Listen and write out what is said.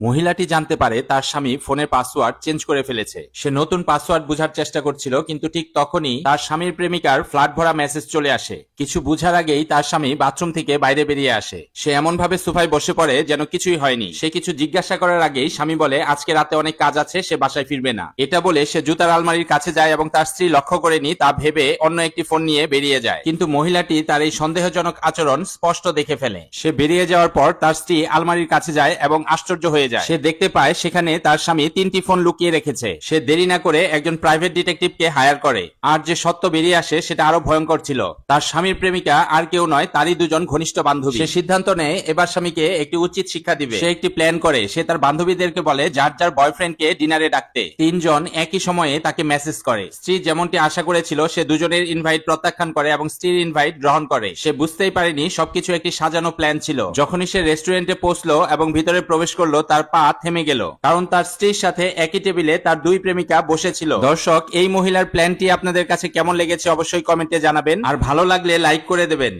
মহিলাটি জানতে পারে তার স্বামী ফোনের পাসওয়ার্ড চেঞ্জ করে ফেলেছে। সে নতুন পাসওয়ার্ড বোঝার চেষ্টা করছিল, কিন্তু ঠিক তখনই তার স্বামীর প্রেমিকার ফ্লাড ভরা মেসেজ চলে আসে। কিছু বুঝার আগেই তার স্বামী বাথরুম থেকে বাইরে বেরিয়ে আসে। সে এমন ভাবে সোফায় বসে পড়ে যেন কিছুই হয়নি। সে কিছু জিজ্ঞাসা করার আগেই স্বামী বলে আজকে রাতে অনেক কাজ আছে, সে বাসায় ফিরবে না। এটা বলে সে জুতার আলমারির কাছে যায় এবং তার স্ত্রী লক্ষ্য করেনি তা ভেবে অন্য একটি ফোন নিয়ে বেরিয়ে যায়। কিন্তু মহিলাটি তার এই সন্দেহজনক আচরণ স্পষ্ট দেখে ফেলে। সে বেরিয়ে যাওয়ার পর তার স্ত্রী আলমারির কাছে যায় এবং আশ্চর্য হয়ে যায়। সে দেখতে পায় সেখানে তার স্বামী 3টি ফোন লুকিয়ে রেখেছে। সে দেরি না করে একজন প্রাইভেট ডিটেকটিভকে হায়ার করে। আর যে সত্য বেরিয়ে আসে সেটা আরো ভয়ঙ্কর ছিল। তার স্বামীর প্রেমিকা আর কেউ নয়, তারই দুজন ঘনিষ্ঠ বান্ধবী। সে সিদ্ধান্ত নেয় এবার স্বামীকে একটি উচিত শিক্ষা দিবে। সে একটি প্ল্যান করে। সে তার বান্ধবীদেরকে বলে যার যার বয়ফ্রেন্ডকে ডিনারে ডাকতে। 3 জন একই সময়ে তাকে মেসেজ করে। স্ত্রী যেমনটি আশা করেছিল, সে দুজনের ইনভাইট প্রত্যাখ্যান করে এবং স্ত্রীর ইনভাইট গ্রহণ করে। সে বুঝতেই পারেনি সবকিছু একটি সাজানো প্ল্যান ছিল। যখনই সে রেস্টুরেন্টে পৌঁছলো এবং ভিতরে প্রবেশ করলো, তার পা থেমে গেল, কারণ তার স্ত্রীর সাথে একই টেবিলে তার 2 প্রেমিকা বসেছিল। দর্শক, এই মহিলার প্ল্যানটি আপনাদের কাছে কেমন লেগেছে অবশ্যই কমেন্টে জানাবেন, আর ভালো লাগলে লাইক করে দেবেন।